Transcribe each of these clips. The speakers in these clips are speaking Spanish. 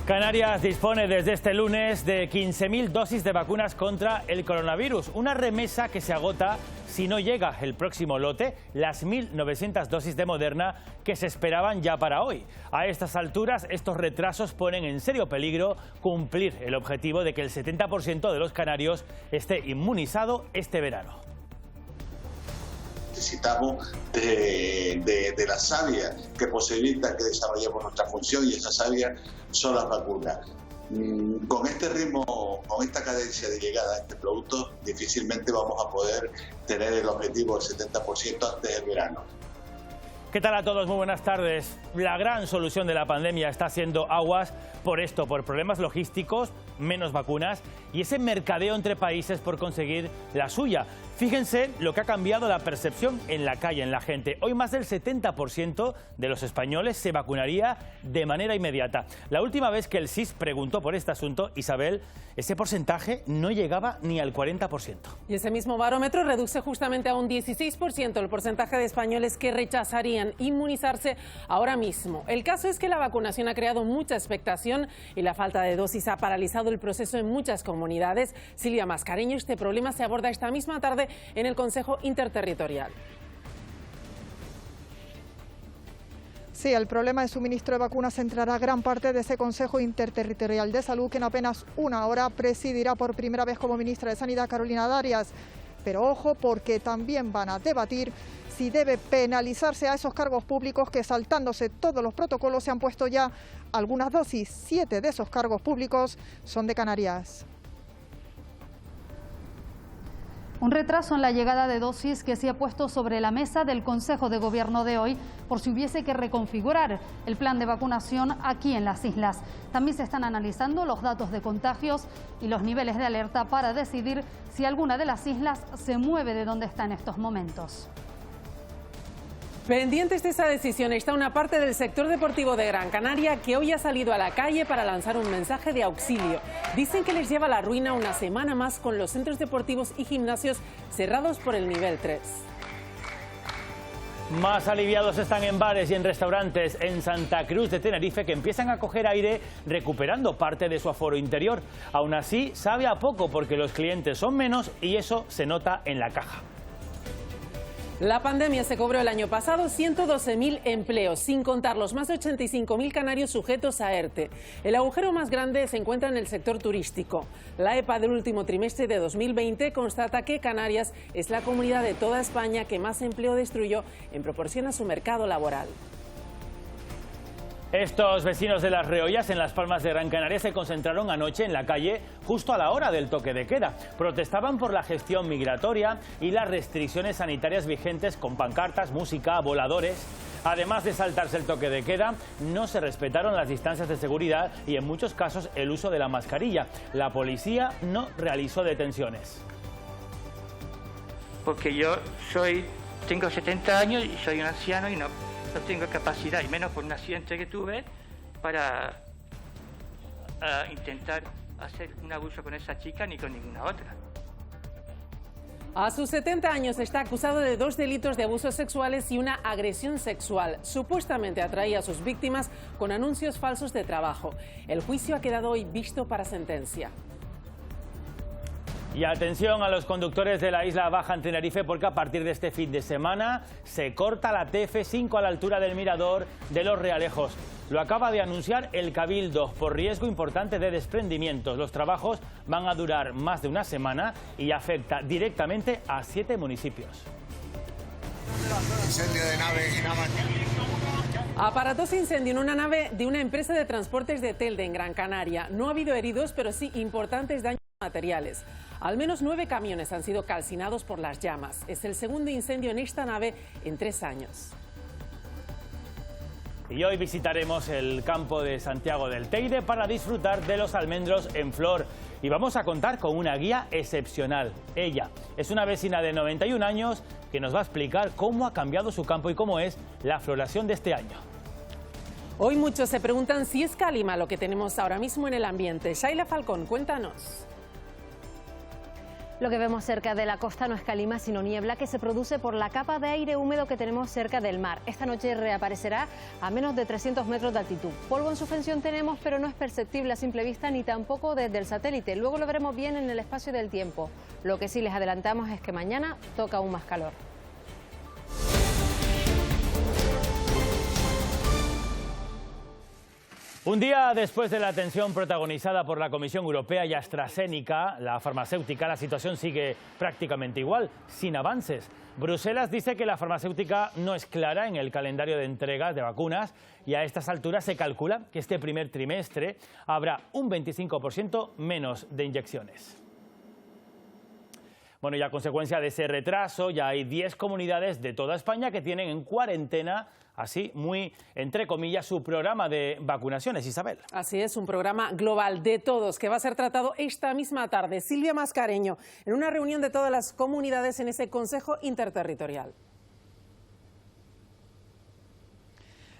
Canarias dispone desde este lunes de 15.000 dosis de vacunas contra el coronavirus, una remesa que se agota si no llega el próximo lote, las 1.900 dosis de Moderna que se esperaban ya para hoy. A estas alturas, estos retrasos ponen en serio peligro cumplir el objetivo de que el 70% de los canarios esté inmunizado este verano. Necesitamos de la savia que posibilita que desarrollemos nuestra función, y esa savia son las vacunas. Con este ritmo, con esta cadencia de llegada a este producto, difícilmente vamos a poder tener el objetivo del 70% antes del verano. ¿Qué tal a todos? Muy buenas tardes. La gran solución de la pandemia está haciendo aguas por esto, por problemas logísticos, menos vacunas y ese mercadeo entre países por conseguir la suya. Fíjense lo que ha cambiado la percepción en la calle, en la gente. Hoy más del 70% de los españoles se vacunaría de manera inmediata. La última vez que el SIS preguntó por este asunto, Isabel, ese porcentaje no llegaba ni al 40%. Y ese mismo barómetro reduce justamente a un 16% el porcentaje de españoles que rechazarían inmunizarse ahora mismo. El caso es que la vacunación ha creado mucha expectación y la falta de dosis ha paralizado el proceso en muchas comunidades. Silvia Mascareño, este problema se aborda esta misma tarde en el Consejo Interterritorial. Sí, el problema de suministro de vacunas centrará gran parte de ese Consejo Interterritorial de Salud, que en apenas una hora presidirá por primera vez como ministra de Sanidad Carolina Darias. Pero ojo, porque también van a debatir si debe penalizarse a esos cargos públicos que, saltándose todos los protocolos, se han puesto ya algunas dosis. 7 de esos cargos públicos son de Canarias. Un retraso en la llegada de dosis que se ha puesto sobre la mesa del Consejo de Gobierno de hoy por si hubiese que reconfigurar el plan de vacunación aquí en las islas. También se están analizando los datos de contagios y los niveles de alerta para decidir si alguna de las islas se mueve de donde está en estos momentos. Pendientes de esa decisión está una parte del sector deportivo de Gran Canaria que hoy ha salido a la calle para lanzar un mensaje de auxilio. Dicen que les lleva a la ruina una semana más con los centros deportivos y gimnasios cerrados por el nivel 3. Más aliviados están en bares y en restaurantes en Santa Cruz de Tenerife, que empiezan a coger aire recuperando parte de su aforo interior. Aún así, sabe a poco porque los clientes son menos y eso se nota en la caja. La pandemia se cobró el año pasado 112.000 empleos, sin contar los más de 85.000 canarios sujetos a ERTE. El agujero más grande se encuentra en el sector turístico. La EPA del último trimestre de 2020 constata que Canarias es la comunidad de toda España que más empleo destruyó en proporción a su mercado laboral. Estos vecinos de Las Reollas, en Las Palmas de Gran Canaria, se concentraron anoche en la calle justo a la hora del toque de queda. Protestaban por la gestión migratoria y las restricciones sanitarias vigentes con pancartas, música, voladores. Además de saltarse el toque de queda, no se respetaron las distancias de seguridad y en muchos casos el uso de la mascarilla. La policía no realizó detenciones. Porque yo tengo 70 años y soy un anciano y no tengo capacidad, y menos por un accidente que tuve, para intentar hacer un abuso con esa chica ni con ninguna otra. A sus 70 años está acusado de 2 delitos de abusos sexuales y una agresión sexual. Supuestamente atraía a sus víctimas con anuncios falsos de trabajo. El juicio ha quedado hoy visto para sentencia. Y atención a los conductores de la Isla Baja en Tenerife, porque a partir de este fin de semana se corta la TF5 a la altura del mirador de Los Realejos. Lo acaba de anunciar el Cabildo por riesgo importante de desprendimientos. Los trabajos van a durar más de una semana y afecta directamente a 7 municipios. Incendio de nave en Navantia. Aparatoso incendio en una nave de una empresa de transportes de Telde en Gran Canaria. No ha habido heridos, pero sí importantes daños materiales. Al menos 9 camiones han sido calcinados por las llamas. Es el segundo incendio en esta nave en 3 años. Y hoy visitaremos el campo de Santiago del Teide para disfrutar de los almendros en flor. Y vamos a contar con una guía excepcional. Ella es una vecina de 91 años que nos va a explicar cómo ha cambiado su campo y cómo es la floración de este año. Hoy muchos se preguntan si es cálima lo que tenemos ahora mismo en el ambiente. Shaila Falcón, cuéntanos. Lo que vemos cerca de la costa no es calima, sino niebla que se produce por la capa de aire húmedo que tenemos cerca del mar. Esta noche reaparecerá a menos de 300 metros de altitud. Polvo en suspensión tenemos, pero no es perceptible a simple vista ni tampoco desde el satélite. Luego lo veremos bien en el espacio del tiempo. Lo que sí les adelantamos es que mañana toca aún más calor. Un día después de la tensión protagonizada por la Comisión Europea y AstraZeneca, la farmacéutica, la situación sigue prácticamente igual, sin avances. Bruselas dice que la farmacéutica no es clara en el calendario de entregas de vacunas y a estas alturas se calcula que este primer trimestre habrá un 25% menos de inyecciones. Bueno, y a consecuencia de ese retraso, ya hay 10 comunidades de toda España que tienen en cuarentena, así muy, entre comillas, su programa de vacunaciones. Isabel. Así es, un programa global de todos que va a ser tratado esta misma tarde. Silvia Mascareño, en una reunión de todas las comunidades en ese Consejo Interterritorial.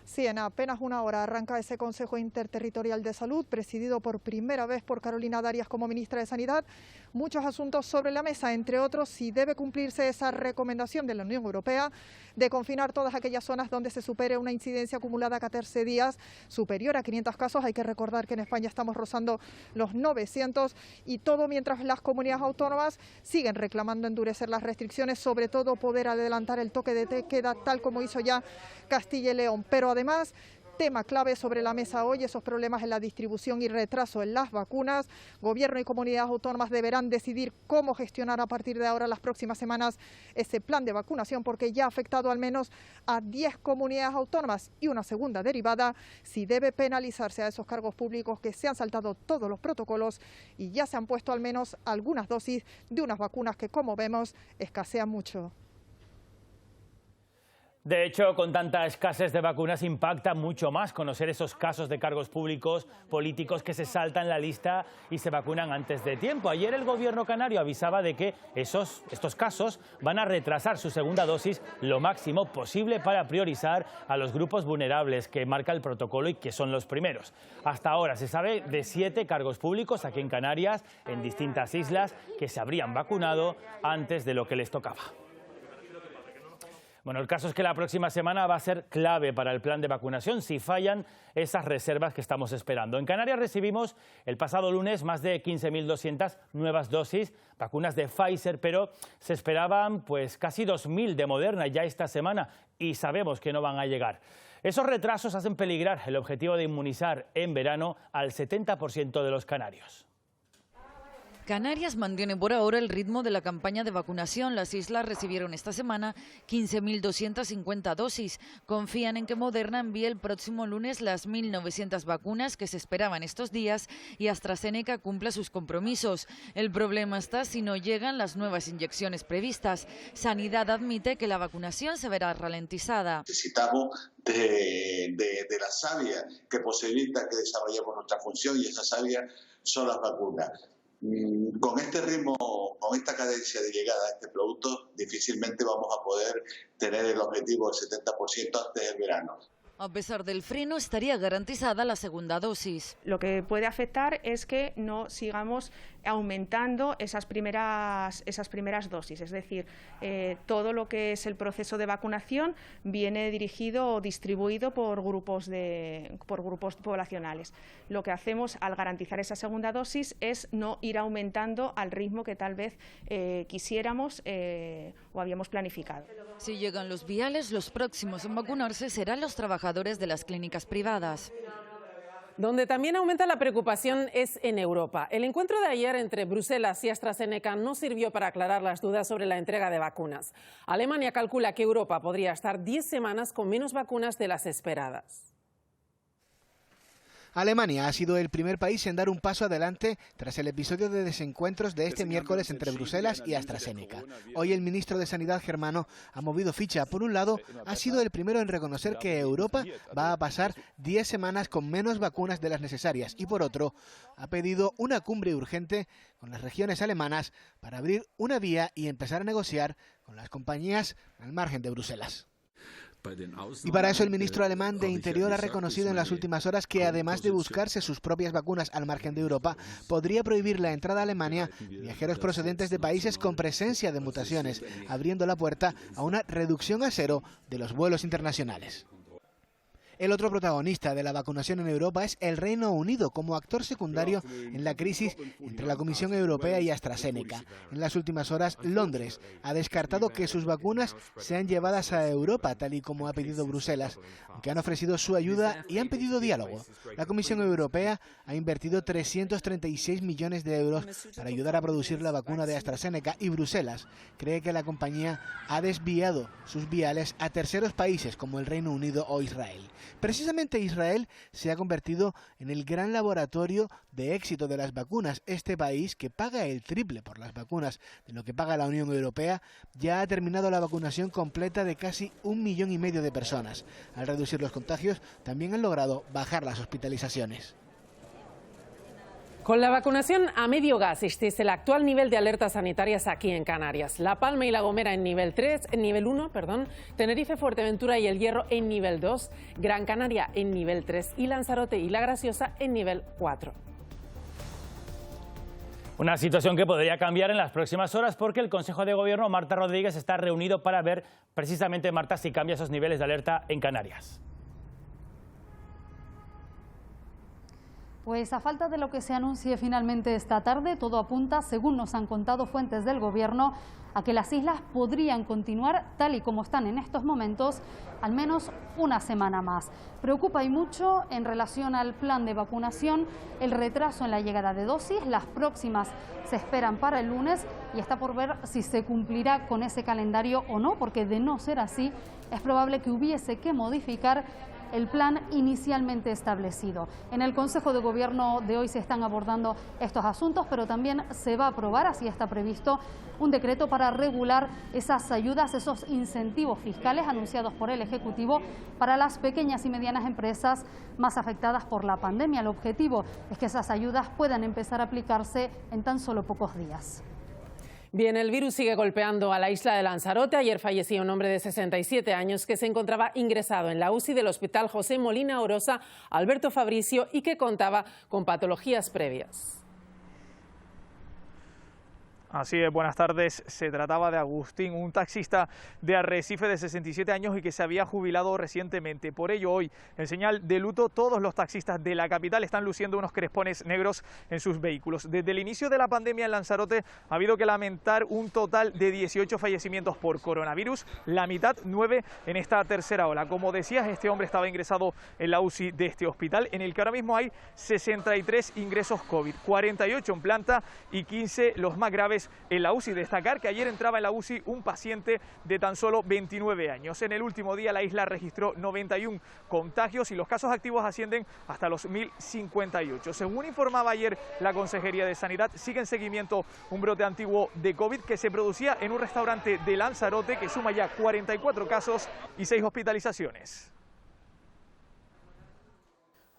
Sí, en apenas una hora arranca ese Consejo Interterritorial de Salud, presidido por primera vez por Carolina Darias como ministra de Sanidad. Muchos asuntos sobre la mesa, entre otros, si debe cumplirse esa recomendación de la Unión Europea de confinar todas aquellas zonas donde se supere una incidencia acumulada a 14 días superior a 500 casos. Hay que recordar que en España estamos rozando los 900 y todo mientras las comunidades autónomas siguen reclamando endurecer las restricciones, sobre todo poder adelantar el toque de queda tal como hizo ya Castilla y León. Pero además, tema clave sobre la mesa hoy, esos problemas en la distribución y retraso en las vacunas. Gobierno y comunidades autónomas deberán decidir cómo gestionar a partir de ahora, las próximas semanas, ese plan de vacunación, porque ya ha afectado al menos a 10 comunidades autónomas. Y una segunda derivada, si debe penalizarse a esos cargos públicos que se han saltado todos los protocolos y ya se han puesto al menos algunas dosis de unas vacunas que, como vemos, escasean mucho. De hecho, con tanta escasez de vacunas impacta mucho más conocer esos casos de cargos públicos, políticos que se saltan la lista y se vacunan antes de tiempo. Ayer el gobierno canario avisaba de que estos casos van a retrasar su segunda dosis lo máximo posible para priorizar a los grupos vulnerables que marca el protocolo y que son los primeros. Hasta ahora se sabe de 7 cargos públicos aquí en Canarias, en distintas islas, que se habrían vacunado antes de lo que les tocaba. Bueno, el caso es que la próxima semana va a ser clave para el plan de vacunación si fallan esas reservas que estamos esperando. En Canarias recibimos el pasado lunes más de 15.200 nuevas dosis, vacunas de Pfizer, pero se esperaban pues casi 2.000 de Moderna ya esta semana y sabemos que no van a llegar. Esos retrasos hacen peligrar el objetivo de inmunizar en verano al 70% de los canarios. Canarias mantiene por ahora el ritmo de la campaña de vacunación. Las islas recibieron esta semana 15.250 dosis. Confían en que Moderna envíe el próximo lunes las 1.900 vacunas que se esperaban estos días y AstraZeneca cumpla sus compromisos. El problema está si no llegan las nuevas inyecciones previstas. Sanidad admite que la vacunación se verá ralentizada. Necesitamos de la savia que posibilita que desarrollemos nuestra función, y esa savia son las vacunas. Con este ritmo, con esta cadencia de llegada a este producto, difícilmente vamos a poder tener el objetivo del 70% antes del verano. A pesar del freno, estaría garantizada la segunda dosis. Lo que puede afectar es que no sigamos aumentando esas primeras dosis. Es decir, todo lo que es el proceso de vacunación viene dirigido o distribuido por grupos poblacionales. Lo que hacemos al garantizar esa segunda dosis es no ir aumentando al ritmo que tal vez quisiéramos o habíamos planificado. Si llegan los viales, los próximos en vacunarse serán los trabajadores de las clínicas privadas. Donde también aumenta la preocupación es en Europa. El encuentro de ayer entre Bruselas y AstraZeneca no sirvió para aclarar las dudas sobre la entrega de vacunas. Alemania calcula que Europa podría estar 10 semanas con menos vacunas de las esperadas. Alemania ha sido el primer país en dar un paso adelante tras el episodio de desencuentros de este miércoles entre Bruselas y AstraZeneca. Hoy el ministro de Sanidad germano ha movido ficha. Por un lado, ha sido el primero en reconocer que Europa va a pasar 10 semanas con menos vacunas de las necesarias y por otro, ha pedido una cumbre urgente con las regiones alemanas para abrir una vía y empezar a negociar con las compañías al margen de Bruselas. Y para eso el ministro alemán de Interior ha reconocido en las últimas horas que además de buscarse sus propias vacunas al margen de Europa, podría prohibir la entrada a Alemania de viajeros procedentes de países con presencia de mutaciones, abriendo la puerta a una reducción a cero de los vuelos internacionales. El otro protagonista de la vacunación en Europa es el Reino Unido, como actor secundario en la crisis entre la Comisión Europea y AstraZeneca. En las últimas horas, Londres ha descartado que sus vacunas sean llevadas a Europa, tal y como ha pedido Bruselas, aunque han ofrecido su ayuda y han pedido diálogo. La Comisión Europea ha invertido 336 millones de euros para ayudar a producir la vacuna de AstraZeneca y Bruselas cree que la compañía ha desviado sus viales a terceros países como el Reino Unido o Israel. Precisamente Israel se ha convertido en el gran laboratorio de éxito de las vacunas. Este país, que paga el triple por las vacunas de lo que paga la Unión Europea, ya ha terminado la vacunación completa de casi 1,5 millones de personas. Al reducir los contagios, también han logrado bajar las hospitalizaciones. Con la vacunación a medio gas, este es el actual nivel de alertas sanitarias aquí en Canarias. La Palma y La Gomera en nivel 1, Tenerife, Fuerteventura y El Hierro en nivel 2, Gran Canaria en nivel 3 y Lanzarote y La Graciosa en nivel 4. Una situación que podría cambiar en las próximas horas porque el Consejo de Gobierno, Marta Rodríguez, está reunido para ver precisamente, Marta, si cambia esos niveles de alerta en Canarias. Pues a falta de lo que se anuncie finalmente esta tarde, todo apunta, según nos han contado fuentes del Gobierno, a que las islas podrían continuar tal y como están en estos momentos, al menos una semana más. Preocupa y mucho en relación al plan de vacunación el retraso en la llegada de dosis. Las próximas se esperan para el lunes y está por ver si se cumplirá con ese calendario o no, porque de no ser así es probable que hubiese que modificar el plan inicialmente establecido. En el Consejo de Gobierno de hoy se están abordando estos asuntos, pero también se va a aprobar, así está previsto, un decreto para regular esas ayudas, esos incentivos fiscales anunciados por el Ejecutivo para las pequeñas y medianas empresas más afectadas por la pandemia. El objetivo es que esas ayudas puedan empezar a aplicarse en tan solo pocos días. Bien, el virus sigue golpeando a la isla de Lanzarote. Ayer falleció un hombre de 67 años que se encontraba ingresado en la UCI del Hospital José Molina Orosa, Alberto Fabricio, y que contaba con patologías previas. Así es, buenas tardes. Se trataba de Agustín, un taxista de Arrecife de 67 años y que se había jubilado recientemente. Por ello, hoy, en señal de luto, todos los taxistas de la capital están luciendo unos crespones negros en sus vehículos. Desde el inicio de la pandemia en Lanzarote ha habido que lamentar un total de 18 fallecimientos por coronavirus, la mitad 9 en esta tercera ola. Como decías, este hombre estaba ingresado en la UCI de este hospital, en el que ahora mismo hay 63 ingresos COVID, 48 en planta y 15 los más graves en la UCI. Destacar que ayer entraba en la UCI un paciente de tan solo 29 años. En el último día la isla registró 91 contagios y los casos activos ascienden hasta los 1.058. Según informaba ayer la Consejería de Sanidad, sigue en seguimiento un brote antiguo de COVID que se producía en un restaurante de Lanzarote que suma ya 44 casos y 6 hospitalizaciones.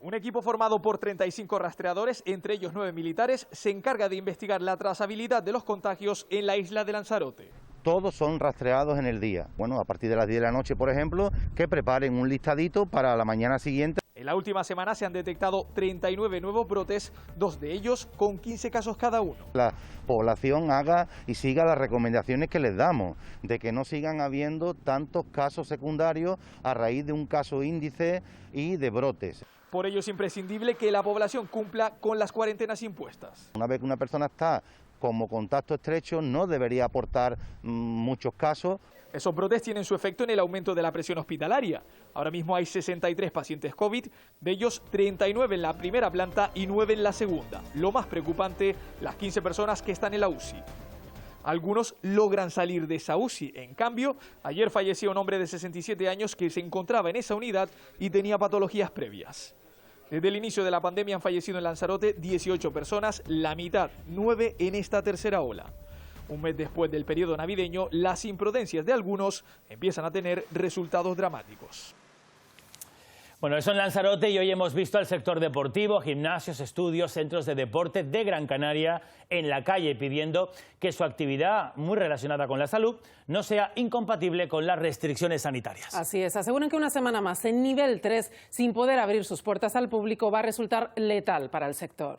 Un equipo formado por 35 rastreadores, entre ellos 9 militares, se encarga de investigar la trazabilidad de los contagios en la isla de Lanzarote. Todos son rastreados en el día. Bueno, a partir de las 10 de la noche, por ejemplo, que preparen un listadito para la mañana siguiente. En la última semana se han detectado 39 nuevos brotes, 2 de ellos con 15 casos cada uno. La población haga y siga las recomendaciones que les damos, de que no sigan habiendo tantos casos secundarios a raíz de un caso índice y de brotes. Por ello es imprescindible que la población cumpla con las cuarentenas impuestas. Una vez que una persona está como contacto estrecho, no debería aportar muchos casos. Esos brotes tienen su efecto en el aumento de la presión hospitalaria. Ahora mismo hay 63 pacientes COVID, de ellos 39 en la primera planta y 9 en la segunda. Lo más preocupante, las 15 personas que están en la UCI. Algunos logran salir de esa UCI. En cambio, ayer falleció un hombre de 67 años que se encontraba en esa unidad y tenía patologías previas. Desde el inicio de la pandemia han fallecido en Lanzarote 18 personas, la mitad, 9 en esta tercera ola. Un mes después del periodo navideño, las imprudencias de algunos empiezan a tener resultados dramáticos. Bueno, eso en Lanzarote, y hoy hemos visto al sector deportivo, gimnasios, estudios, centros de deporte de Gran Canaria en la calle pidiendo que su actividad, muy relacionada con la salud, no sea incompatible con las restricciones sanitarias. Así es, aseguran que una semana más en nivel 3, sin poder abrir sus puertas al público, va a resultar letal para el sector.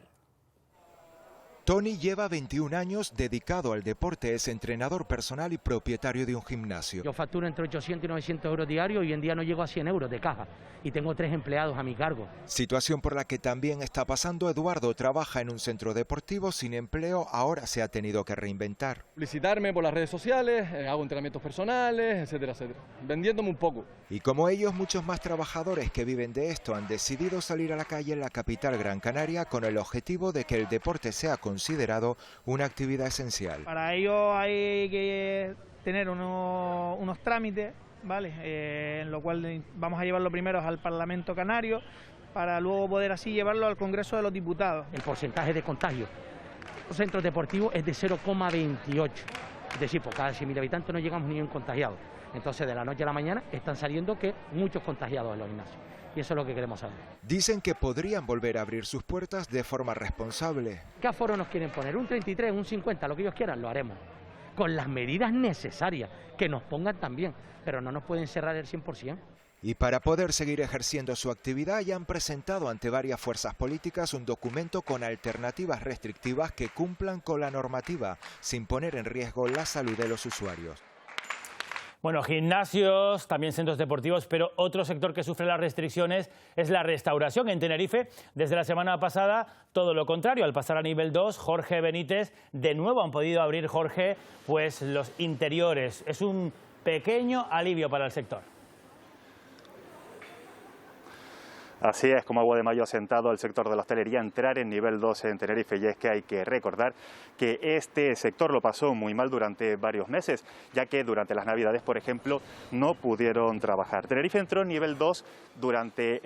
Tony lleva 21 años dedicado al deporte, es entrenador personal y propietario de un gimnasio. Yo facturo entre 800 y 900 euros diarios y hoy en día no llego a 100 euros de caja y tengo 3 empleados a mi cargo. Situación por la que también está pasando Eduardo. Trabaja en un centro deportivo sin empleo, ahora se ha tenido que reinventar. Publicitarme por las redes sociales, hago entrenamientos personales, etcétera, etcétera, vendiéndome un poco. Y como ellos, muchos más trabajadores que viven de esto han decidido salir a la calle en la capital Gran Canaria con el objetivo de que el deporte sea considerado una actividad esencial. Para ello hay que tener unos trámites, ¿vale? En lo cual vamos a llevarlo primero al Parlamento Canario para luego poder así llevarlo al Congreso de los Diputados. El porcentaje de contagio en los centros deportivos es de 0,28, es decir, por cada 100.000 habitantes no llegamos ni un contagiado. Entonces, de la noche a la mañana están saliendo muchos contagiados en los gimnasios. Y eso es lo que queremos saber. Dicen que podrían volver a abrir sus puertas de forma responsable. ¿Qué aforo nos quieren poner? ¿Un 33, un 50? Lo que ellos quieran, lo haremos. Con las medidas necesarias, que nos pongan también, pero no nos pueden cerrar el 100%. Y para poder seguir ejerciendo su actividad, ya han presentado ante varias fuerzas políticas un documento con alternativas restrictivas que cumplan con la normativa, sin poner en riesgo la salud de los usuarios. Bueno, gimnasios, también centros deportivos, pero otro sector que sufre las restricciones es la restauración. En Tenerife, desde la semana pasada, todo lo contrario. Al pasar a nivel 2, Jorge Benítez, de nuevo han podido abrir, Jorge, pues los interiores. Es un pequeño alivio para el sector. Así es, como agua de mayo ha sentado el sector de la hostelería a entrar en nivel 2 en Tenerife, y es que hay que recordar que este sector lo pasó muy mal durante varios meses, ya que durante las Navidades, por ejemplo, no pudieron trabajar. Tenerife entró en nivel 2 durante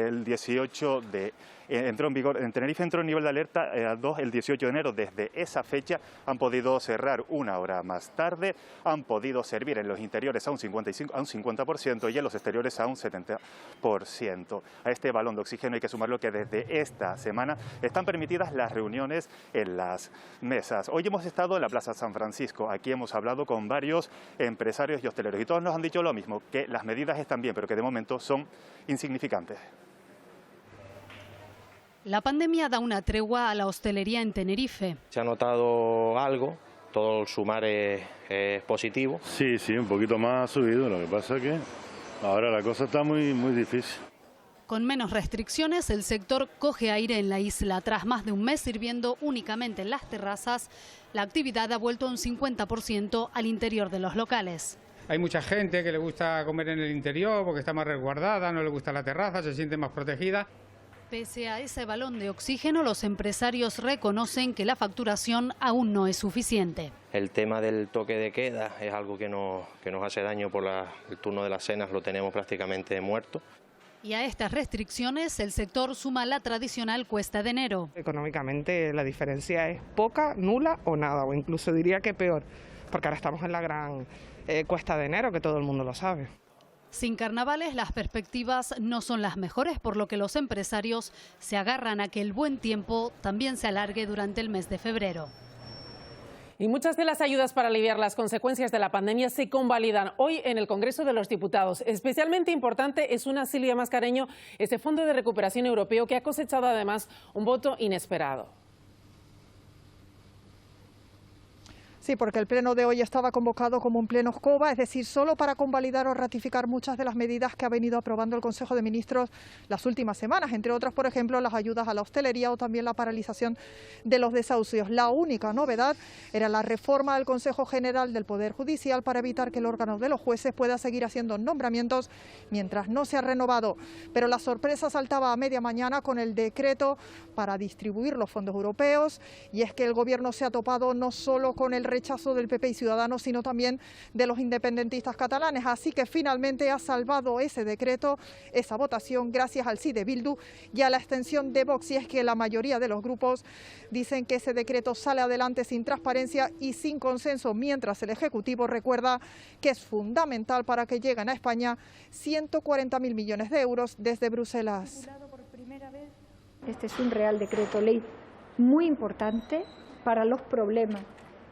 el 18 de... entró en vigor, en Tenerife entró en nivel de alerta 2 el 18 de enero. Desde esa fecha han podido cerrar una hora más tarde, han podido servir en los interiores a un 50% y en los exteriores a un 70%. A este balón de oxígeno hay que sumarlo que desde esta semana están permitidas las reuniones en las mesas. Hoy hemos estado en la Plaza San Francisco. Aquí hemos hablado con varios empresarios y hosteleros y todos nos han dicho lo mismo, que las medidas están bien, pero que de momento son insignificantes. La pandemia da una tregua a la hostelería en Tenerife. Se ha notado algo, todo el sumar es positivo. Sí, un poquito más subido, lo que pasa es que ahora la cosa está muy difícil. Con menos restricciones, el sector coge aire en la isla. Tras más de un mes sirviendo únicamente en las terrazas, la actividad ha vuelto un 50% al interior de los locales. Hay mucha gente que le gusta comer en el interior porque está más resguardada, no le gusta la terraza, se siente más protegida. Pese a ese balón de oxígeno, los empresarios reconocen que la facturación aún no es suficiente. El tema del toque de queda es algo que nos hace daño por el turno de las cenas, lo tenemos prácticamente muerto. Y a estas restricciones el sector suma la tradicional cuesta de enero. Económicamente la diferencia es poca, nula o nada, o incluso diría que peor, porque ahora estamos en la gran cuesta de enero, que todo el mundo lo sabe. Sin carnavales las perspectivas no son las mejores, por lo que los empresarios se agarran a que el buen tiempo también se alargue durante el mes de febrero. Y muchas de las ayudas para aliviar las consecuencias de la pandemia se convalidan hoy en el Congreso de los Diputados. Especialmente importante es una, Silvia Mascareño, ese Fondo de Recuperación Europeo que ha cosechado además un voto inesperado. Sí, porque el pleno de hoy estaba convocado como un pleno escoba, es decir, solo para convalidar o ratificar muchas de las medidas que ha venido aprobando el Consejo de Ministros las últimas semanas, entre otras, por ejemplo, las ayudas a la hostelería o también la paralización de los desahucios. La única novedad era la reforma del Consejo General del Poder Judicial para evitar que el órgano de los jueces pueda seguir haciendo nombramientos mientras no se ha renovado. Pero la sorpresa saltaba a media mañana con el decreto para distribuir los fondos europeos, y es que el Gobierno se ha topado no solo con el rechazo del PP y Ciudadanos, sino también de los independentistas catalanes. Así que finalmente ha salvado ese decreto, esa votación, gracias al sí de Bildu y a la extensión de Vox. Y es que la mayoría de los grupos dicen que ese decreto sale adelante sin transparencia y sin consenso, mientras el Ejecutivo recuerda que es fundamental para que lleguen a España 140.000 millones de euros desde Bruselas. Este es un Real Decreto Ley muy importante para los problemas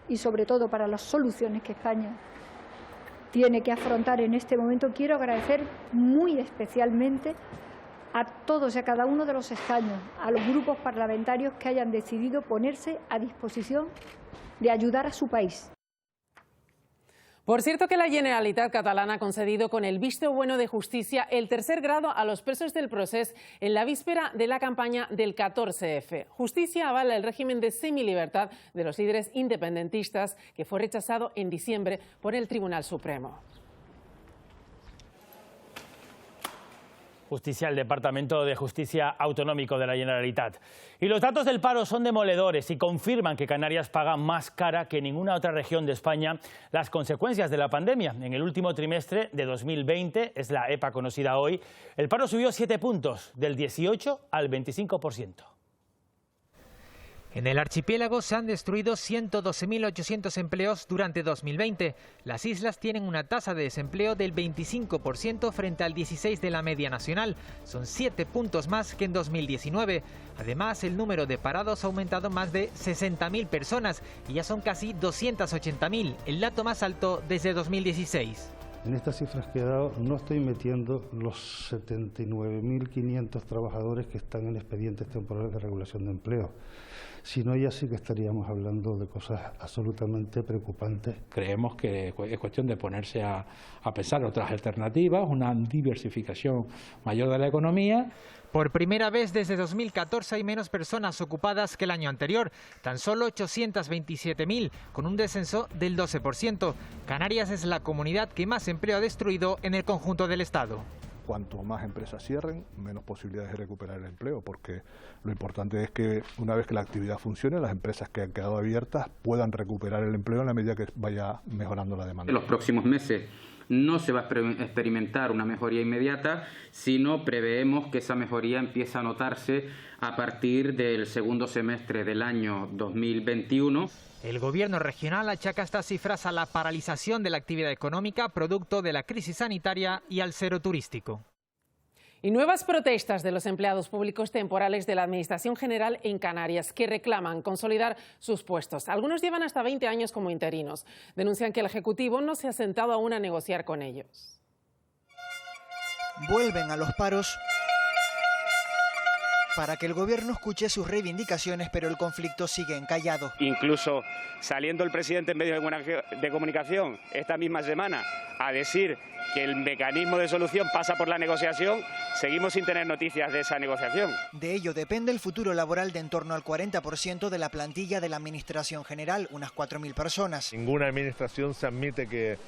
y sobre todo para las soluciones que España tiene que afrontar en este momento. Quiero agradecer muy especialmente a todos y a cada uno de los escaños, a los grupos parlamentarios que hayan decidido ponerse a disposición de ayudar a su país. Por cierto que la Generalitat catalana ha concedido con el visto bueno de justicia el tercer grado a los presos del Procés en la víspera de la campaña del 14F. Justicia avala el régimen de semilibertad de los líderes independentistas que fue rechazado en diciembre por el Tribunal Supremo. Justicia, el Departamento de Justicia Autonómico de la Generalitat. Y los datos del paro son demoledores y confirman que Canarias paga más cara que ninguna otra región de España las consecuencias de la pandemia. En el último trimestre de 2020, es la EPA conocida hoy, el paro subió 7 puntos, del 18 al 25%. En el archipiélago se han destruido 112.800 empleos durante 2020. Las islas tienen una tasa de desempleo del 25% frente al 16% de la media nacional. Son 7 puntos más que en 2019. Además, el número de parados ha aumentado más de 60.000 personas y ya son casi 280.000, el dato más alto desde 2016. En estas cifras que he dado no estoy metiendo los 79.500 trabajadores que están en expedientes temporales de regulación de empleo. Si no, ya sí que estaríamos hablando de cosas absolutamente preocupantes. Creemos que es cuestión de ponerse a pensar otras alternativas, una diversificación mayor de la economía. Por primera vez desde 2014 hay menos personas ocupadas que el año anterior, tan solo 827.000, con un descenso del 12%. Canarias es la comunidad que más empleo ha destruido en el conjunto del Estado. Cuanto más empresas cierren, menos posibilidades de recuperar el empleo, porque lo importante es que una vez que la actividad funcione, las empresas que han quedado abiertas puedan recuperar el empleo en la medida que vaya mejorando la demanda. En los próximos meses no se va a experimentar una mejoría inmediata, sino preveemos que esa mejoría empieza a notarse a partir del segundo semestre del año 2021. El gobierno regional achaca estas cifras a la paralización de la actividad económica producto de la crisis sanitaria y al cero turístico. Y nuevas protestas de los empleados públicos temporales de la Administración General en Canarias que reclaman consolidar sus puestos. Algunos llevan hasta 20 años como interinos. Denuncian que el Ejecutivo no se ha sentado aún a negociar con ellos. Vuelven a los paros para que el gobierno escuche sus reivindicaciones, pero el conflicto sigue encallado. Incluso saliendo el presidente en medios de comunicación esta misma semana a decir que el mecanismo de solución pasa por la negociación, seguimos sin tener noticias de esa negociación. De ello depende el futuro laboral de en torno al 40% de la plantilla de la Administración General, unas 4.000 personas. Ninguna administración se admite que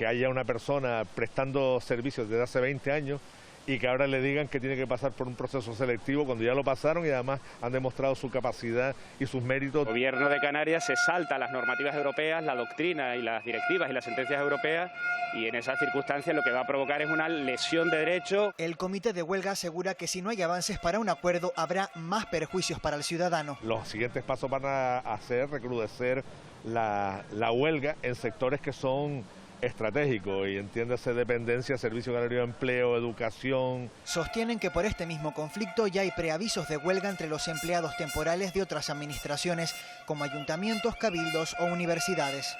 haya una persona prestando servicios desde hace 20 años y que ahora le digan que tiene que pasar por un proceso selectivo cuando ya lo pasaron y además han demostrado su capacidad y sus méritos. El gobierno de Canarias se salta las normativas europeas, la doctrina y las directivas y las sentencias europeas, y en esas circunstancias lo que va a provocar es una lesión de derechos. El comité de huelga asegura que si no hay avances para un acuerdo habrá más perjuicios para el ciudadano. Los siguientes pasos van a hacer recrudecer la huelga en sectores que son estratégico y entiéndase dependencia, servicio canario de empleo, educación. Sostienen que por este mismo conflicto ya hay preavisos de huelga entre los empleados temporales de otras administraciones como ayuntamientos, cabildos o universidades.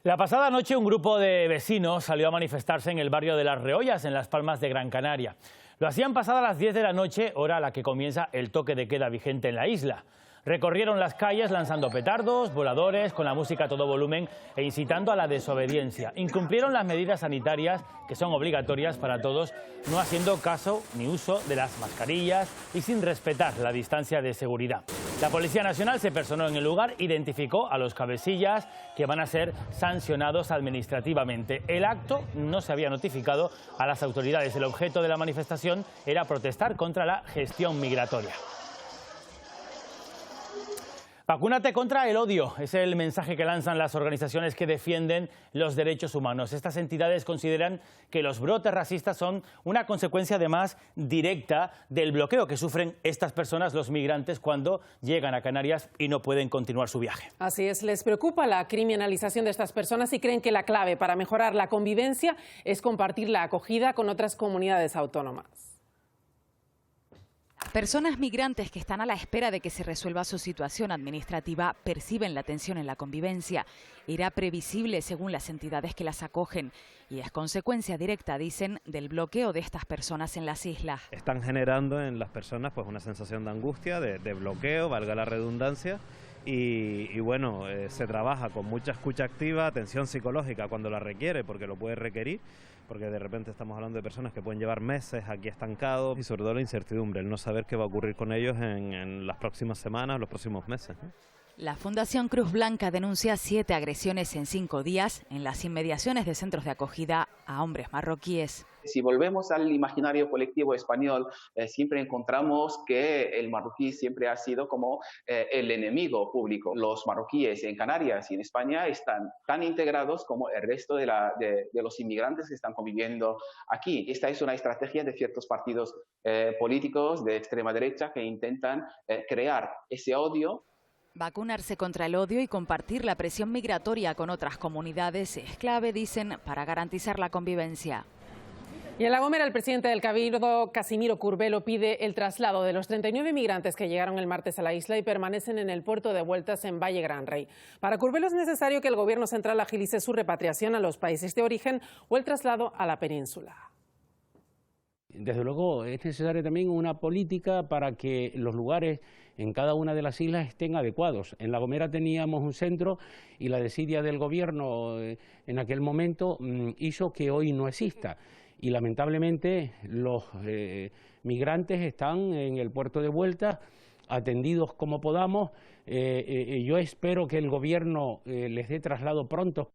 La pasada noche un grupo de vecinos salió a manifestarse en el barrio de Las Reollas, en Las Palmas de Gran Canaria. Lo hacían pasadas las 10 de la noche, hora a la que comienza el toque de queda vigente en la isla. Recorrieron las calles lanzando petardos, voladores, con la música a todo volumen e incitando a la desobediencia. Incumplieron las medidas sanitarias que son obligatorias para todos, no haciendo caso ni uso de las mascarillas y sin respetar la distancia de seguridad. La Policía Nacional se personó en el lugar, identificó a los cabecillas que van a ser sancionados administrativamente. El acto no se había notificado a las autoridades. El objeto de la manifestación era protestar contra la gestión migratoria. Vacúnate contra el odio, es el mensaje que lanzan las organizaciones que defienden los derechos humanos. Estas entidades consideran que los brotes racistas son una consecuencia además directa del bloqueo que sufren estas personas, los migrantes, cuando llegan a Canarias y no pueden continuar su viaje. Así es, les preocupa la criminalización de estas personas y creen que la clave para mejorar la convivencia es compartir la acogida con otras comunidades autónomas. Personas migrantes que están a la espera de que se resuelva su situación administrativa perciben la tensión en la convivencia. Era previsible según las entidades que las acogen y es consecuencia directa, dicen, del bloqueo de estas personas en las islas. Están generando en las personas pues una sensación de angustia, de bloqueo, valga la redundancia. Y bueno, se trabaja con mucha escucha activa, atención psicológica cuando la requiere, porque lo puede requerir, porque de repente estamos hablando de personas que pueden llevar meses aquí estancados y sobre todo la incertidumbre, el no saber qué va a ocurrir con ellos en las próximas semanas, los próximos meses, ¿no? La Fundación Cruz Blanca denuncia 7 agresiones en 5 días en las inmediaciones de centros de acogida a hombres marroquíes. Si volvemos al imaginario colectivo español, siempre encontramos que el marroquí siempre ha sido como el enemigo público. Los marroquíes en Canarias y en España están tan integrados como el resto de los inmigrantes que están conviviendo aquí. Esta es una estrategia de ciertos partidos políticos de extrema derecha que intentan crear ese odio. Vacunarse contra el odio y compartir la presión migratoria con otras comunidades es clave, dicen, para garantizar la convivencia. Y en La Gomera, el presidente del Cabildo, Casimiro Curbelo, pide el traslado de los 39 migrantes que llegaron el martes a la isla y permanecen en el puerto de vueltas en Valle Gran Rey. Para Curbelo es necesario que el Gobierno central agilice su repatriación a los países de origen o el traslado a la península. Desde luego es necesaria también una política para que los lugares en cada una de las islas estén adecuados. En La Gomera teníamos un centro y la desidia del Gobierno en aquel momento hizo que hoy no exista. Y lamentablemente los migrantes están en el puerto de vuelta, atendidos como podamos. Yo espero que el Gobierno les dé traslado pronto.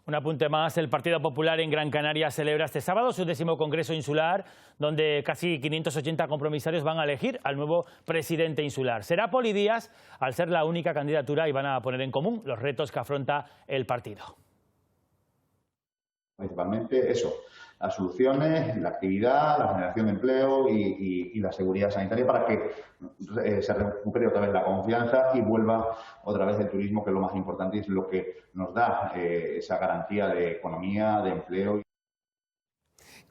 Un apunte más, el Partido Popular en Gran Canaria celebra este sábado su 10º Congreso Insular, donde casi 580 compromisarios van a elegir al nuevo presidente insular. Será Poli Díaz, al ser la única candidatura, y van a poner en común los retos que afronta el partido. Principalmente eso, las soluciones, la actividad, la generación de empleo y la seguridad sanitaria para que se recupere otra vez la confianza y vuelva otra vez el turismo, que es lo más importante y es lo que nos da esa garantía de economía, de empleo.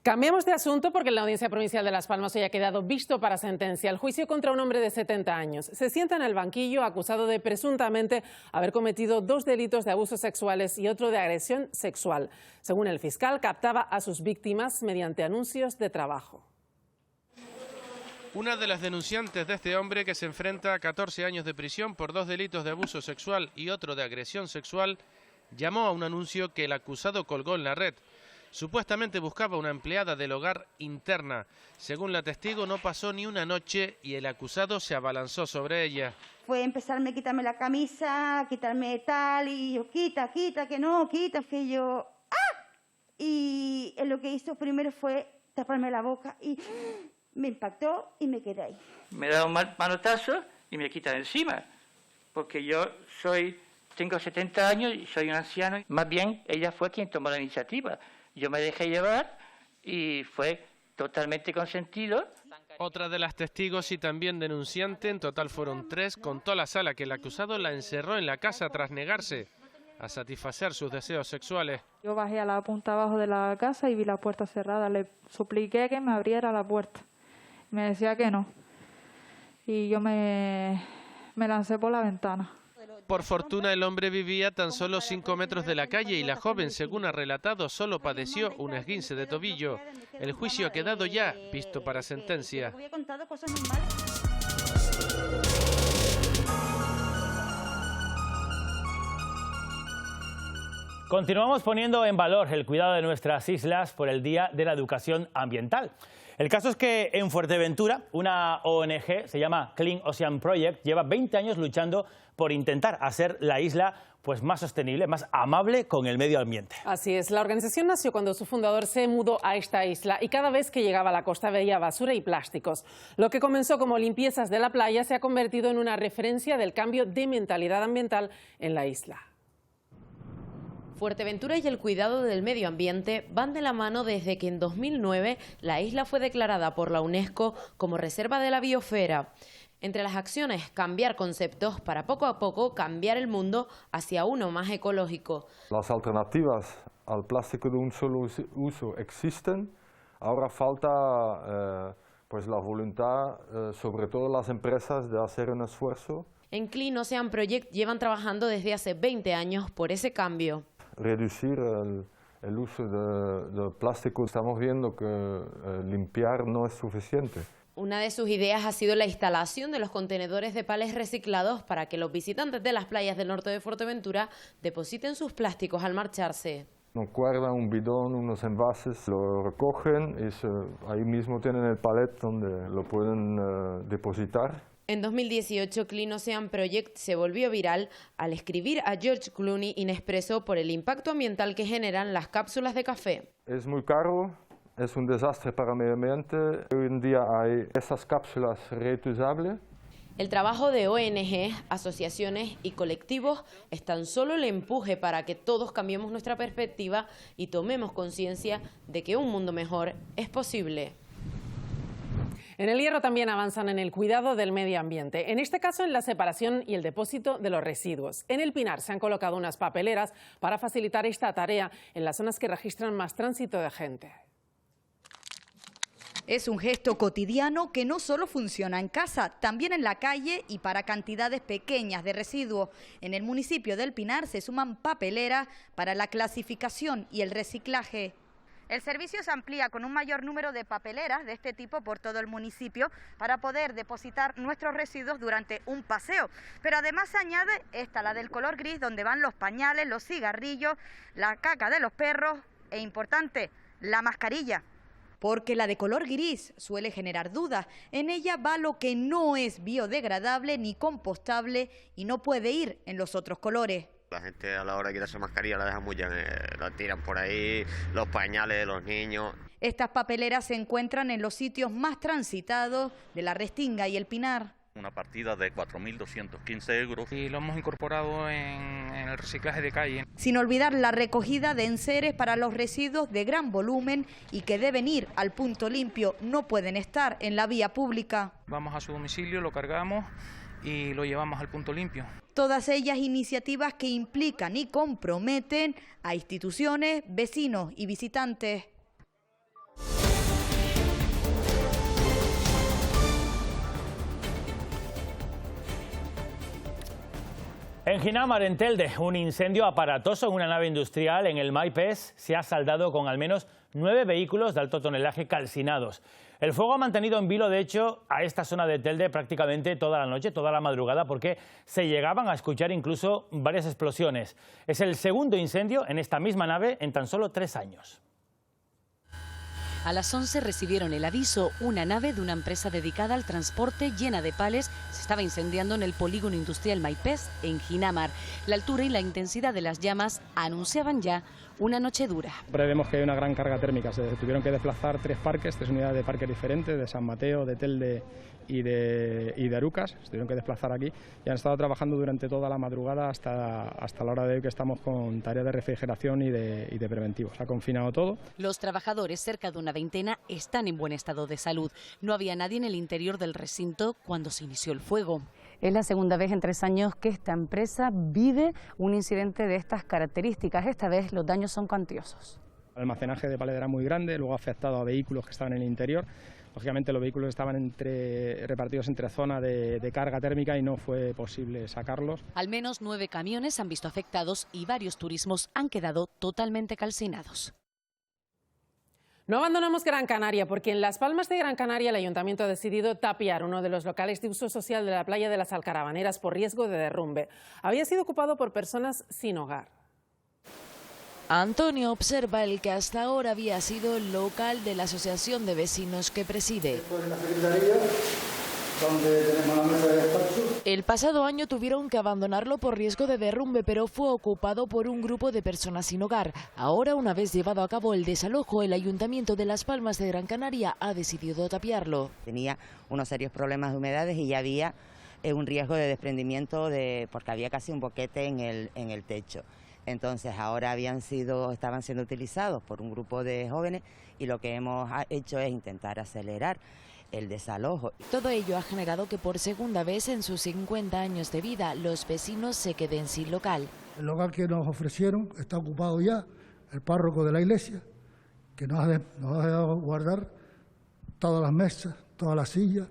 Cambiamos de asunto porque en la Audiencia Provincial de Las Palmas hoy ha quedado visto para sentencia el juicio contra un hombre de 70 años. Se sienta en el banquillo acusado de presuntamente haber cometido 2 delitos de abusos sexuales y otro de agresión sexual. Según el fiscal, captaba a sus víctimas mediante anuncios de trabajo. Una de las denunciantes de este hombre, que se enfrenta a 14 años de prisión por 2 delitos de abuso sexual y otro de agresión sexual, llamó a un anuncio que el acusado colgó en la red. Supuestamente buscaba una empleada del hogar interna. Según la testigo, no pasó ni una noche y el acusado se abalanzó sobre ella. Fue empezarme a quitarme la camisa, quitarme tal, y yo, quita, que no, quita, que yo, ¡ah! Y lo que hizo primero fue taparme la boca y me impactó y me quedé ahí. Me da un manotazo y me quita de encima, porque yo tengo 70 años y soy un anciano. Más bien, ella fue quien tomó la iniciativa. Yo me dejé llevar y fue totalmente consentido. Otra de las testigos y también denunciante, en total fueron 3, contó a la sala que el acusado la encerró en la casa tras negarse a satisfacer sus deseos sexuales. Yo bajé a la punta abajo de la casa y vi la puerta cerrada. Le supliqué que me abriera la puerta. Me decía que no. Y yo me lancé por la ventana. Por fortuna, el hombre vivía tan solo 5 metros de la calle y la joven, según ha relatado, solo padeció un esguince de tobillo. El juicio ha quedado ya visto para sentencia. Continuamos poniendo en valor el cuidado de nuestras islas por el Día de la Educación Ambiental. El caso es que en Fuerteventura, una ONG, se llama Clean Ocean Project, lleva 20 años luchando por intentar hacer la isla pues más sostenible, más amable con el medio ambiente. Así es, la organización nació cuando su fundador se mudó a esta isla y cada vez que llegaba a la costa veía basura y plásticos. Lo que comenzó como limpiezas de la playa se ha convertido en una referencia del cambio de mentalidad ambiental en la isla. Fuerteventura y el cuidado del medio ambiente van de la mano desde que en 2009 la isla fue declarada por la UNESCO como Reserva de la Biosfera. Entre las acciones, cambiar conceptos para poco a poco cambiar el mundo hacia uno más ecológico. Las alternativas al plástico de un solo uso existen, ahora falta pues la voluntad, sobre todo las empresas, de hacer un esfuerzo. En Clean Ocean Project llevan trabajando desde hace 20 años por ese cambio. Reducir el uso de plástico, estamos viendo que limpiar no es suficiente. Una de sus ideas ha sido la instalación de los contenedores de palés reciclados para que los visitantes de las playas del norte de Fuerteventura depositen sus plásticos al marcharse. Guardan un bidón, unos envases, lo recogen y ahí mismo tienen el palet donde lo pueden depositar. En 2018, Clean Ocean Project se volvió viral al escribir a George Clooney in expreso por el impacto ambiental que generan las cápsulas de café. Es muy caro. Es un desastre para el medio ambiente. Hoy en día hay esas cápsulas reutilizables. El trabajo de ONG, asociaciones y colectivos es tan solo el empuje para que todos cambiemos nuestra perspectiva y tomemos conciencia de que un mundo mejor es posible. En El Hierro también avanzan en el cuidado del medio ambiente, en este caso en la separación y el depósito de los residuos. En El Pinar se han colocado unas papeleras para facilitar esta tarea en las zonas que registran más tránsito de gente. Es un gesto cotidiano que no solo funciona en casa, también en la calle y para cantidades pequeñas de residuos. En el municipio del Pinar se suman papeleras para la clasificación y el reciclaje. El servicio se amplía con un mayor número de papeleras de este tipo por todo el municipio para poder depositar nuestros residuos durante un paseo. Pero además se añade esta, la del color gris, donde van los pañales, los cigarrillos, la caca de los perros e, importante, la mascarilla. Porque la de color gris suele generar dudas. En ella va lo que no es biodegradable ni compostable y no puede ir en los otros colores. La gente a la hora de quitarse mascarilla la dejan muy bien, la tiran por ahí, los pañales de los niños. Estas papeleras se encuentran en los sitios más transitados de La Restinga y El Pinar. Una partida de 4.215 euros. Y lo hemos incorporado en el reciclaje de calle. Sin olvidar la recogida de enseres para los residuos de gran volumen y que deben ir al punto limpio, no pueden estar en la vía pública. Vamos a su domicilio, lo cargamos y lo llevamos al punto limpio. Todas ellas iniciativas que implican y comprometen a instituciones, vecinos y visitantes. En Ginamar, en Telde, un incendio aparatoso en una nave industrial en el Maipes se ha saldado con al menos 9 vehículos de alto tonelaje calcinados. El fuego ha mantenido en vilo, de hecho, a esta zona de Telde prácticamente toda la noche, toda la madrugada, porque se llegaban a escuchar incluso varias explosiones. Es el segundo incendio en esta misma nave en tan solo 3 años. A las 11 recibieron el aviso. Una nave de una empresa dedicada al transporte llena de pales se estaba incendiando en el polígono industrial Maipes, en Ginamar. La altura y la intensidad de las llamas anunciaban ya una noche dura. Prevemos que hay una gran carga térmica. Se tuvieron que desplazar 3 parques, 3 unidades de parques diferentes, de San Mateo, de Telde y de Arucas. Se tuvieron que desplazar aquí y han estado trabajando durante toda la madrugada hasta la hora de hoy, que estamos con tareas de refrigeración y de preventivos. Se ha confinado todo. Los trabajadores, cerca de una veintena, están en buen estado de salud. No había nadie en el interior del recinto cuando se inició el fuego. Es la segunda vez en 3 años que esta empresa vive un incidente de estas características. Esta vez los daños son cuantiosos. El almacenaje de palet era muy grande, luego ha afectado a vehículos que estaban en el interior. Lógicamente los vehículos estaban repartidos entre zonas de carga térmica y no fue posible sacarlos. Al menos 9 camiones han visto afectados y varios turismos han quedado totalmente calcinados. No abandonamos Gran Canaria porque en Las Palmas de Gran Canaria el Ayuntamiento ha decidido tapiar uno de los locales de uso social de la playa de las Alcaravaneras por riesgo de derrumbe. Había sido ocupado por personas sin hogar. Antonio observa el que hasta ahora había sido local de la asociación de vecinos que preside. Esto es la secretaría, donde tenemos la mesa de despacho. El pasado año tuvieron que abandonarlo por riesgo de derrumbe, pero fue ocupado por un grupo de personas sin hogar. Ahora, una vez llevado a cabo el desalojo, el Ayuntamiento de Las Palmas de Gran Canaria ha decidido tapiarlo. Tenía unos serios problemas de humedades y ya había un riesgo de desprendimiento porque había casi un boquete en el techo. Entonces ahora estaban siendo utilizados por un grupo de jóvenes y lo que hemos hecho es intentar acelerar el desalojo. Todo ello ha generado que por segunda vez en sus 50 años de vida los vecinos se queden sin local. El local que nos ofrecieron está ocupado ya, el párroco de la iglesia, que nos ha dejado guardar todas las mesas, todas las sillas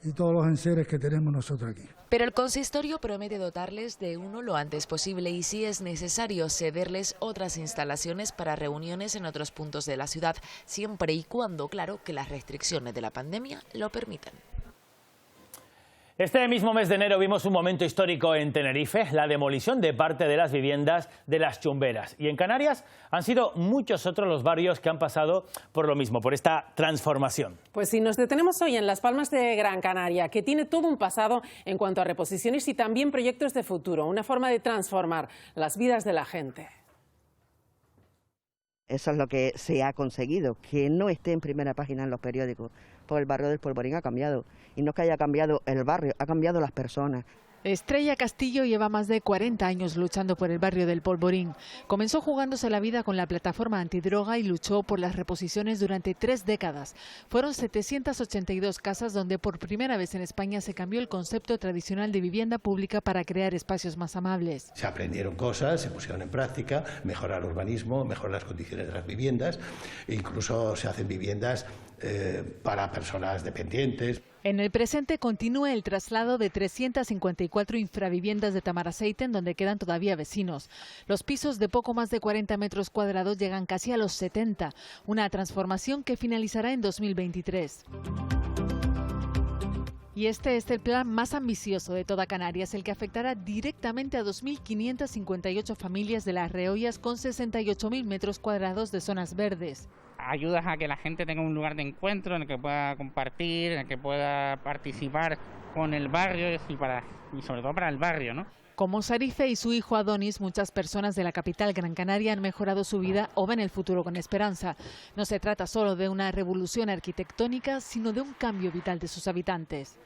y todos los enseres que tenemos nosotros aquí. Pero el consistorio promete dotarles de uno lo antes posible y, si es necesario, cederles otras instalaciones para reuniones en otros puntos de la ciudad, siempre y cuando, claro, que las restricciones de la pandemia lo permitan. Este mismo mes de enero vimos un momento histórico en Tenerife, la demolición de parte de las viviendas de Las Chumberas. Y en Canarias han sido muchos otros los barrios que han pasado por lo mismo, por esta transformación. Pues sí, nos detenemos hoy en Las Palmas de Gran Canaria, que tiene todo un pasado en cuanto a reposiciones y también proyectos de futuro, una forma de transformar las vidas de la gente. Eso es lo que se ha conseguido, que no esté en primera página en los periódicos, porque el barrio del Polvorín ha cambiado. Y no es que haya cambiado el barrio, ha cambiado las personas. Estrella Castillo lleva más de 40 años luchando por el barrio del Polvorín. Comenzó jugándose la vida con la plataforma antidroga y luchó por las reposiciones durante 3 décadas. Fueron 782 casas donde por primera vez en España se cambió el concepto tradicional de vivienda pública para crear espacios más amables. Se aprendieron cosas, se pusieron en práctica, mejorar el urbanismo, mejorar las condiciones de las viviendas, e incluso se hacen viviendas para personas dependientes. En el presente continúa el traslado de 354 infraviviendas de Tamaraceiten, donde quedan todavía vecinos. Los pisos de poco más de 40 metros cuadrados llegan casi a los 70, una transformación que finalizará en 2023. Y este es el plan más ambicioso de toda Canarias, el que afectará directamente a 2.558 familias de Las Reollas con 68.000 metros cuadrados de zonas verdes. Ayudas a que la gente tenga un lugar de encuentro en el que pueda compartir, en el que pueda participar con el barrio y sobre todo para el barrio, ¿no? Como Sarife y su hijo Adonis, muchas personas de la capital Gran Canaria han mejorado su vida o ven el futuro con esperanza. No se trata solo de una revolución arquitectónica, sino de un cambio vital de sus habitantes.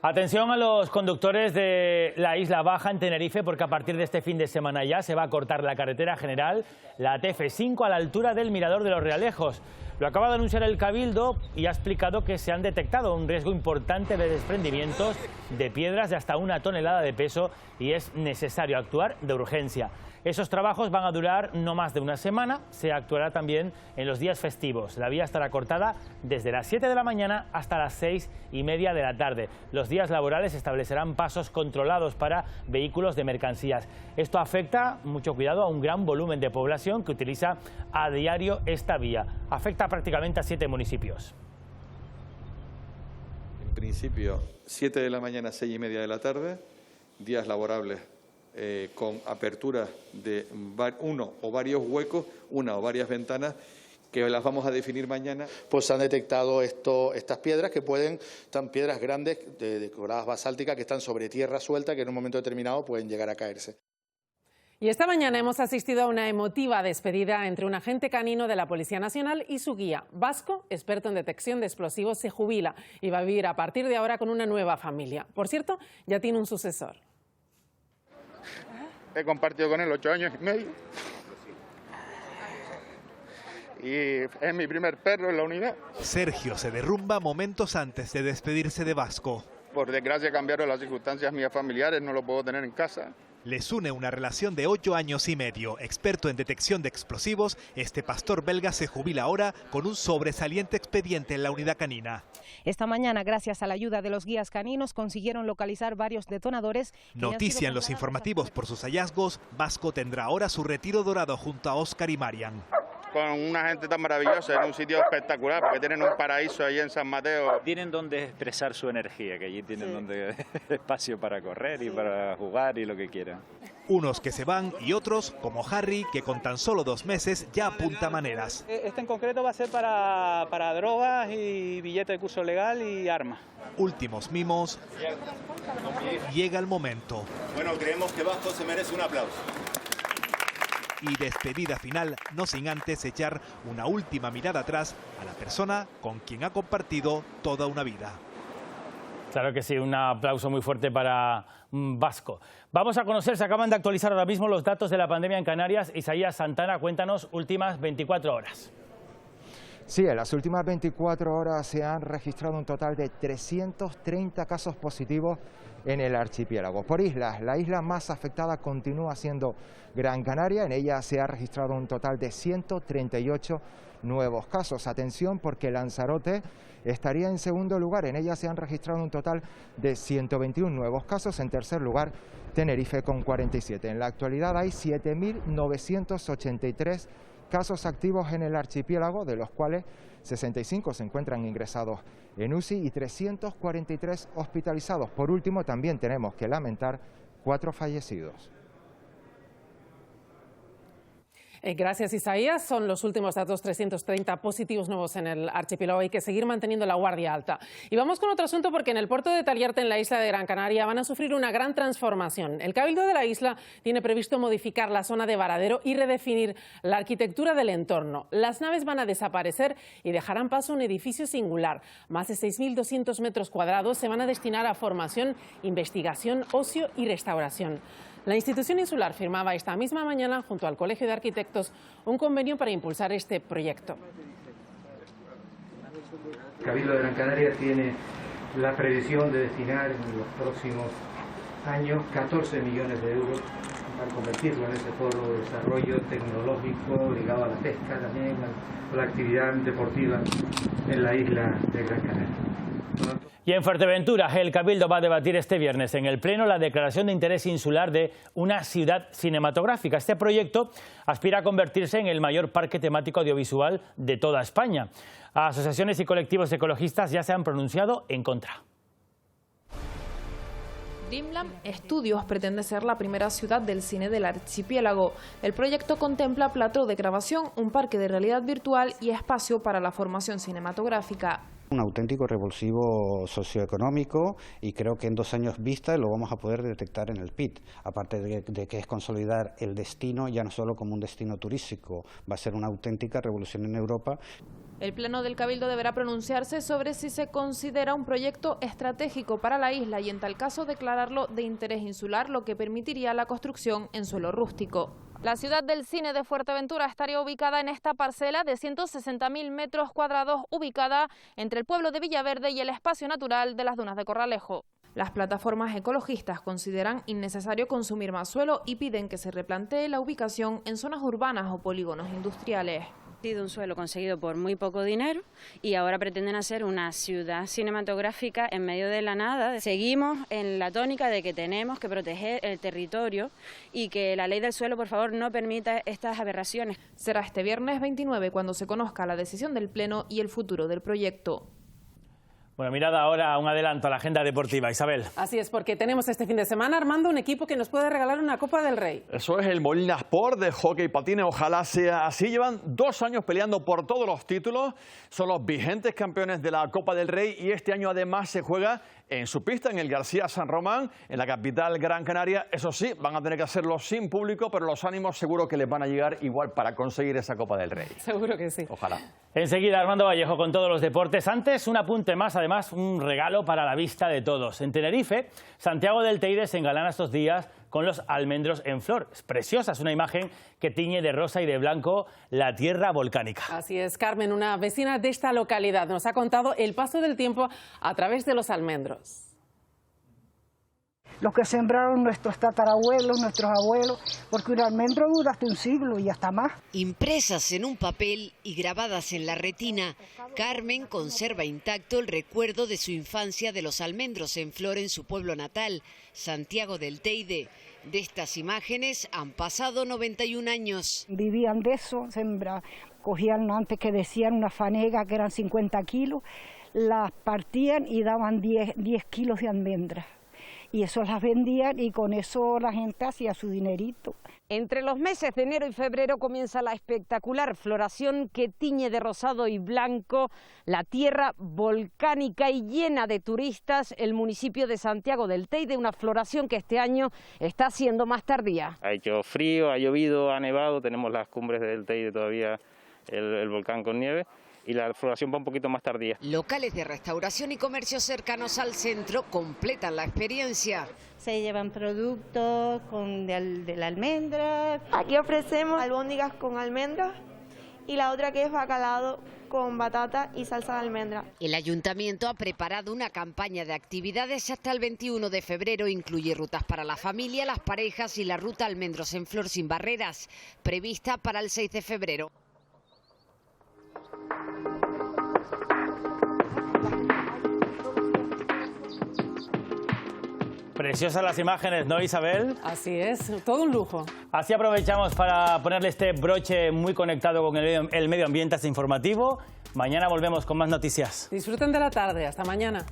Atención a los conductores de la Isla Baja en Tenerife, porque a partir de este fin de semana ya se va a cortar la carretera general, la TF5, a la altura del Mirador de los Realejos. Lo acaba de anunciar el Cabildo y ha explicado que se han detectado un riesgo importante de desprendimientos de piedras de hasta 1 tonelada de peso y es necesario actuar de urgencia. Esos trabajos van a durar no más de una semana, se actuará también en los días festivos. La vía estará cortada desde las 7 de la mañana hasta las 6:30 de la tarde. Los días laborales establecerán pasos controlados para vehículos de mercancías. Esto afecta, mucho cuidado, a un gran volumen de población que utiliza a diario esta vía. Afecta prácticamente a 7 municipios. En principio, 7 de la mañana, 6:30 de la tarde, días laborables. Con apertura de uno o varios huecos, una o varias ventanas, que las vamos a definir mañana. Pues se han detectado estas piedras que están piedras grandes, decoradas basálticas, que están sobre tierra suelta, que en un momento determinado pueden llegar a caerse. Y esta mañana hemos asistido a una emotiva despedida entre un agente canino de la Policía Nacional y su guía. Vasco, experto en detección de explosivos, se jubila y va a vivir a partir de ahora con una nueva familia. Por cierto, ya tiene un sucesor. He compartido con él 8 años y medio. Y es mi primer perro en la unidad. Sergio se derrumba momentos antes de despedirse de Vasco. Por desgracia cambiaron las circunstancias mías familiares, no lo puedo tener en casa. Les une una relación de 8 años y medio. Experto en detección de explosivos, este pastor belga se jubila ahora con un sobresaliente expediente en la unidad canina. Esta mañana, gracias a la ayuda de los guías caninos, consiguieron localizar varios detonadores. Noticia en los informativos por sus hallazgos, Vasco tendrá ahora su retiro dorado junto a Óscar y Marian. Con una gente tan maravillosa, en un sitio espectacular, porque tienen un paraíso allí en San Mateo. Tienen donde expresar su energía, que allí tienen donde espacio para correr y para jugar y lo que quieran. Unos que se van y otros, como Harry, que con tan solo 2 meses ya apunta maneras. Este en concreto va a ser para drogas y billete de curso legal y armas. Últimos mimos. Llega el momento. Bueno, creemos que Vasco se merece un aplauso. Y despedida final, no sin antes echar una última mirada atrás a la persona con quien ha compartido toda una vida. Claro que sí, un aplauso muy fuerte para Vasco. Vamos a conocer, se acaban de actualizar ahora mismo los datos de la pandemia en Canarias. Isaías Santana, cuéntanos últimas 24 horas. Sí, en las últimas 24 horas se han registrado un total de 330 casos positivos en el archipiélago. Por islas, la isla más afectada continúa siendo Gran Canaria. En ella se ha registrado un total de 138 nuevos casos. Atención, porque Lanzarote estaría en segundo lugar. En ella se han registrado un total de 121 nuevos casos. En tercer lugar, Tenerife con 47. En la actualidad hay 7.983 casos activos en el archipiélago, de los cuales 65 se encuentran ingresados en UCI y 343 hospitalizados. Por último, también tenemos que lamentar 4 fallecidos. Gracias, Isaías. Son los últimos datos, 330 positivos nuevos en el archipiélago. Hay que seguir manteniendo la guardia alta. Y vamos con otro asunto, porque en el puerto de Taliarte, en la isla de Gran Canaria, van a sufrir una gran transformación. El Cabildo de la isla tiene previsto modificar la zona de varadero y redefinir la arquitectura del entorno. Las naves van a desaparecer y dejarán paso a un edificio singular. Más de 6.200 metros cuadrados se van a destinar a formación, investigación, ocio y restauración. La institución insular firmaba esta misma mañana, junto al Colegio de Arquitectos, un convenio para impulsar este proyecto. El Cabildo de Gran Canaria tiene la previsión de destinar en los próximos años 14 millones de euros para convertirlo en ese foro de desarrollo tecnológico ligado a la pesca, también a la actividad deportiva en la isla de Gran Canaria. Y en Fuerteventura, el Cabildo va a debatir este viernes en el Pleno la declaración de interés insular de una ciudad cinematográfica. Este proyecto aspira a convertirse en el mayor parque temático audiovisual de toda España. Asociaciones y colectivos ecologistas ya se han pronunciado en contra. Dreamland Studios pretende ser la primera ciudad del cine del archipiélago. El proyecto contempla plató de grabación, un parque de realidad virtual y espacio para la formación cinematográfica. Un auténtico revulsivo socioeconómico, y creo que en 2 años vista lo vamos a poder detectar en el PIT, aparte de que es consolidar el destino ya no solo como un destino turístico, va a ser una auténtica revolución en Europa. El Pleno del Cabildo deberá pronunciarse sobre si se considera un proyecto estratégico para la isla y en tal caso declararlo de interés insular, lo que permitiría la construcción en suelo rústico. La ciudad del cine de Fuerteventura estaría ubicada en esta parcela de 160.000 metros cuadrados, ubicada entre el pueblo de Villaverde y el espacio natural de las dunas de Corralejo. Las plataformas ecologistas consideran innecesario consumir más suelo y piden que se replantee la ubicación en zonas urbanas o polígonos industriales. Ha sido un suelo conseguido por muy poco dinero y ahora pretenden hacer una ciudad cinematográfica en medio de la nada. Seguimos en la tónica de que tenemos que proteger el territorio y que la ley del suelo, por favor, no permita estas aberraciones. Será este viernes 29 cuando se conozca la decisión del Pleno y el futuro del proyecto. Bueno, mirad ahora un adelanto a la agenda deportiva. Isabel. Así es, porque tenemos este fin de semana, Armando, un equipo que nos puede regalar una Copa del Rey. Eso es el Molina Sport de hockey patines. Ojalá sea así. Llevan 2 años peleando por todos los títulos. Son los vigentes campeones de la Copa del Rey y este año además se juega en su pista, en el García San Román, en la capital Gran Canaria. Eso sí, van a tener que hacerlo sin público, pero los ánimos seguro que les van a llegar igual para conseguir esa Copa del Rey. Seguro que sí. Ojalá. Enseguida, Armando Vallejo con todos los deportes. Antes, un apunte más, además, un regalo para la vista de todos. En Tenerife, Santiago del Teide se engalana estos días con los almendros en flor. Es preciosa, es una imagen que tiñe de rosa y de blanco la tierra volcánica. Así es, Carmen, una vecina de esta localidad nos ha contado el paso del tiempo a través de los almendros. Lo que sembraron nuestros tatarabuelos, nuestros abuelos, porque un almendro dura hasta un siglo y hasta más. Impresas en un papel y grabadas en la retina, Carmen conserva intacto el recuerdo de su infancia de los almendros en flor en su pueblo natal, Santiago del Teide. De estas imágenes han pasado 91 años. Vivían de eso, cogían antes que decían una fanega que eran 50 kilos, las partían y daban 10 kilos de almendras. y eso las vendían y con eso la gente hacía su dinerito. Entre los meses de enero y febrero comienza la espectacular floración que tiñe de rosado y blanco la tierra volcánica y llena de turistas el municipio de Santiago del Teide, una floración que este año está siendo más tardía. Ha hecho frío, ha llovido, ha nevado, tenemos las cumbres del Teide todavía, el volcán con nieve, y la floración va un poquito más tardía. Locales de restauración y comercios cercanos al centro completan la experiencia. Se llevan productos de la almendra. Aquí ofrecemos albóndigas con almendras y la otra que es bacalao con batata y salsa de almendra. El ayuntamiento ha preparado una campaña de actividades hasta el 21 de febrero. Incluye rutas para la familia, las parejas y la ruta Almendros en Flor sin barreras, prevista para el 6 de febrero. Preciosas las imágenes, ¿no, Isabel? Así es, todo un lujo. Así aprovechamos para ponerle este broche muy conectado con el medio ambiente, este informativo. Mañana volvemos con más noticias. Disfruten de la tarde, hasta mañana.